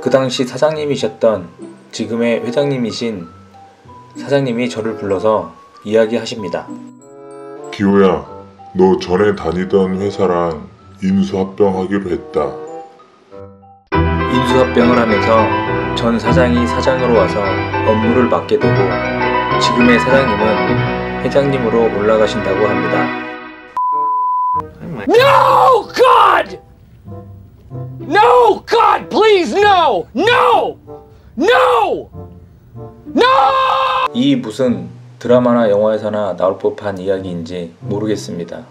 그 당시 사장님이셨던 지금의 회장님이신 사장님이 저를 불러서 이야기하십니다. 기호야, 너 전에 다니던 회사랑 인수합병하기로 했다. 인수합병을 하면서 전 사장이 사장으로 와서 업무를 맡게 되고 지금의 사장님은 회장님으로 올라가신다고 합니다. No, God! No, God, please, no! No! No! No! 이 무슨 드라마나 영화에서나 나올 법한 이야기인지 모르겠습니다.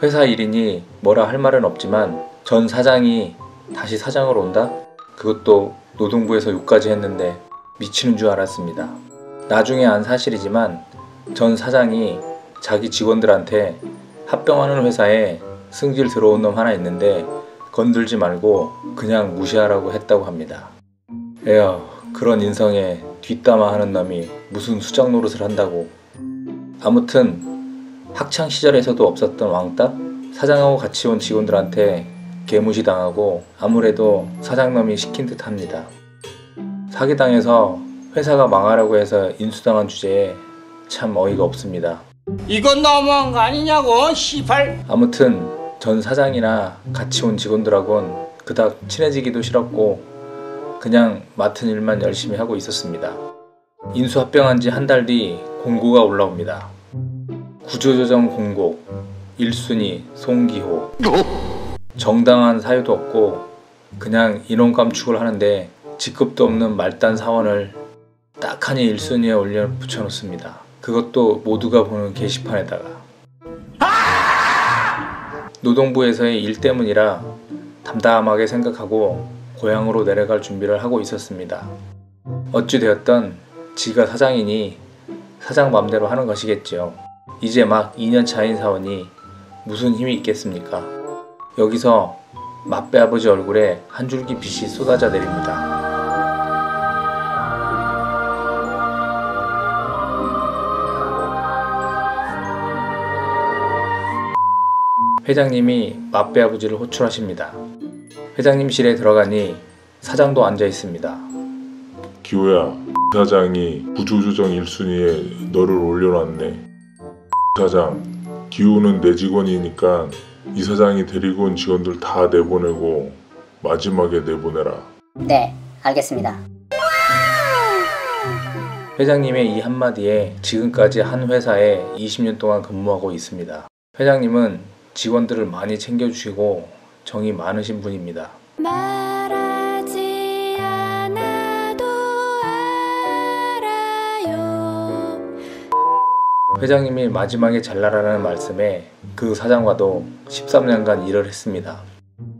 회사 일이니 뭐라 할 말은 없지만 전 사장이 다시 사장으로 온다? 그것도 노동부에서 욕까지 했는데 미치는 줄 알았습니다. 나중에 안 사실이지만 전 사장이 자기 직원들한테 합병하는 회사에 승질 들어온 놈 하나 있는데 건들지 말고 그냥 무시하라고 했다고 합니다. 에어, 그런 인성에 뒷담화 하는 놈이 무슨 수작 노릇을 한다고. 아무튼 학창시절에서도 없었던 왕따? 사장하고 같이 온 직원들한테 개무시당하고 아무래도 사장놈이 시킨 듯 합니다. 사기당해서 회사가 망하라고 해서 인수당한 주제에 참 어이가 없습니다. 이건 너무한 거 아니냐고, 시발! 아무튼 전 사장이나 같이 온 직원들하고는 그닥 친해지기도 싫었고 그냥 맡은 일만 열심히 하고 있었습니다. 인수합병한 지 한 달 뒤 공고가 올라옵니다. 구조조정 공고 1순위 송기호. 정당한 사유도 없고 그냥 인원 감축을 하는데 직급도 없는 말단 사원을 딱하니 1순위에 올려 붙여놓습니다. 그것도 모두가 보는 게시판에다가. 노동부에서의 일 때문이라 담담하게 생각하고 고향으로 내려갈 준비를 하고 있었습니다. 어찌되었던 지가 사장이니 사장 맘대로 하는 것이겠지요. 이제 막 2년 차인 사원이 무슨 힘이 있겠습니까? 여기서 맞배 아버지 얼굴에 한 줄기 빛이 쏟아져 내립니다. 회장님이 맞배 아버지를 호출하십니다. 회장님실에 들어가니 사장도 앉아 있습니다. 기호야, 사장이 구조조정 1순위에 너를 올려놨네. 사장, 기호는 내 직원이니까 이 사장이 데리고 온 직원들 다 내보내고 마지막에 내보내라. 네, 알겠습니다. 회장님의 이 한마디에 지금까지 한 회사에 20년 동안 근무하고 있습니다. 회장님은 직원들을 많이 챙겨주시고 정이 많으신 분입니다. 말하지 않아도 알아요. 회장님이 마지막에 잘나라는 말씀에 그 사장과도 13년간 일을 했습니다.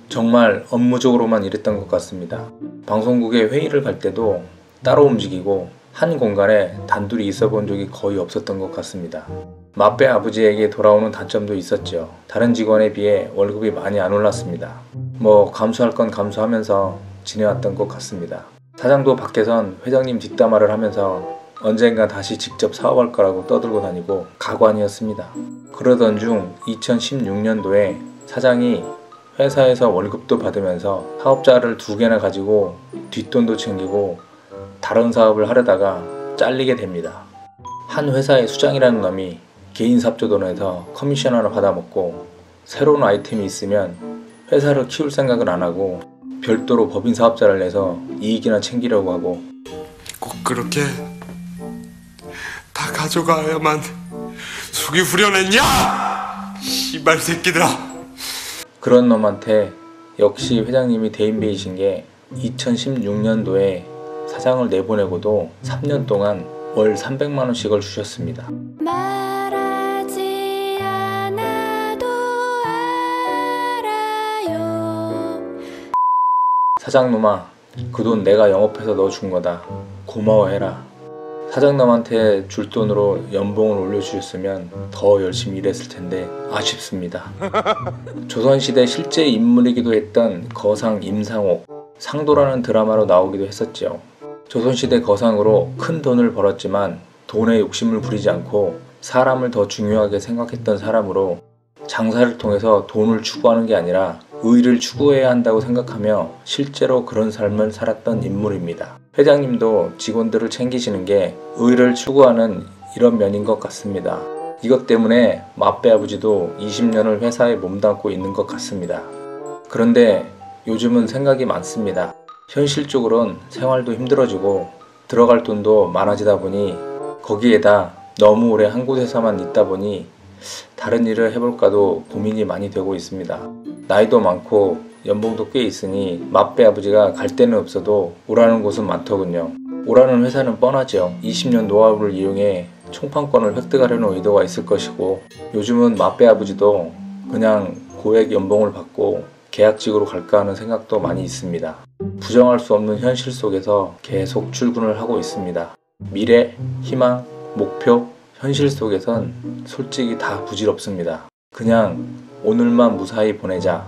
정말 업무적으로만 일했던 것 같습니다. 방송국에 회의를 갈 때도 따로 움직이고 한 공간에 단둘이 있어 본 적이 거의 없었던 것 같습니다. 맞배 아버지에게 돌아오는 단점도 있었죠. 다른 직원에 비해 월급이 많이 안 올랐습니다. 뭐 감수할 건 감수하면서 지내왔던 것 같습니다. 사장도 밖에선 회장님 뒷담화를 하면서 언젠가 다시 직접 사업할 거라고 떠들고 다니고 가관이었습니다. 그러던 중 2016년도에 사장이 회사에서 월급도 받으면서 사업자를 2개나 가지고 뒷돈도 챙기고 다른 사업을 하려다가 잘리게 됩니다. 한 회사의 수장이라는 놈이 개인 삽조돈에서 커미션 하나 받아먹고 새로운 아이템이 있으면 회사를 키울 생각은 안 하고 별도로 법인 사업자를 내서 이익이나 챙기려고 하고 꼭 그렇게 다 가져가야만 속이 후련했냐? 씨발 새끼들아. 그런 놈한테 역시 회장님이 대인배이신 게 2016년도에 사장을 내보내고도 3년 동안 월 300만원씩을 주셨습니다. 말하지 않아도 알아요. 사장놈아, 그 돈 내가 영업해서 너 준 거다. 고마워해라. 사장님한테 줄 돈으로 연봉을 올려주셨으면 더 열심히 일했을 텐데 아쉽습니다. 조선시대 실제 인물이기도 했던 거상 임상옥, 상도라는 드라마로 나오기도 했었죠. 조선시대 거상으로 큰 돈을 벌었지만 돈에 욕심을 부리지 않고 사람을 더 중요하게 생각했던 사람으로 장사를 통해서 돈을 추구하는 게 아니라 의의를 추구해야 한다고 생각하며 실제로 그런 삶을 살았던 인물입니다. 회장님도 직원들을 챙기시는 게 의의를 추구하는 이런 면인 것 같습니다. 이것 때문에 마빼 아버지도 20년을 회사에 몸담고 있는 것 같습니다. 그런데 요즘은 생각이 많습니다. 현실적으로는 생활도 힘들어지고 들어갈 돈도 많아지다 보니 거기에다 너무 오래 한 곳에서만 있다 보니 다른 일을 해볼까도 고민이 많이 되고 있습니다. 나이도 많고 연봉도 꽤 있으니 마빼 아버지가 갈 데는 없어도 오라는 곳은 많더군요. 오라는 회사는 뻔하죠. 20년 노하우를 이용해 총판권을 획득하려는 의도가 있을 것이고 요즘은 마빼 아버지도 그냥 고액 연봉을 받고 계약직으로 갈까 하는 생각도 많이 있습니다. 부정할 수 없는 현실 속에서 계속 출근을 하고 있습니다. 미래, 희망, 목표, 현실 속에선 솔직히 다 부질없습니다. 그냥 오늘만 무사히 보내자.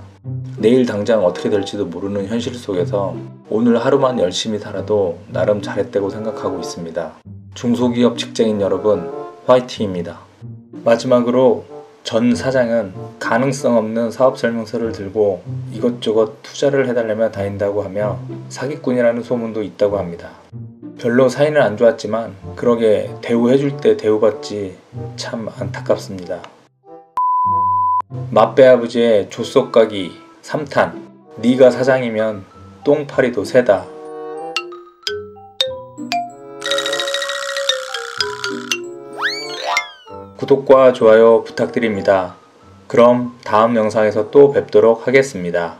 내일 당장 어떻게 될지도 모르는 현실 속에서 오늘 하루만 열심히 살아도 나름 잘했다고 생각하고 있습니다. 중소기업 직장인 여러분, 화이팅입니다. 마지막으로 전 사장은 가능성 없는 사업 설명서를 들고 이것저것 투자를 해달라며 다닌다고 하며 사기꾼이라는 소문도 있다고 합니다. 별로 사이는 안 좋았지만 그러게 대우해줄 때 대우받지 참 안타깝습니다. 마빼 아버지의 조속가기 3탄. 네가 사장이면 똥파리도 새다. 구독과 좋아요 부탁드립니다. 그럼 다음 영상에서 또 뵙도록 하겠습니다.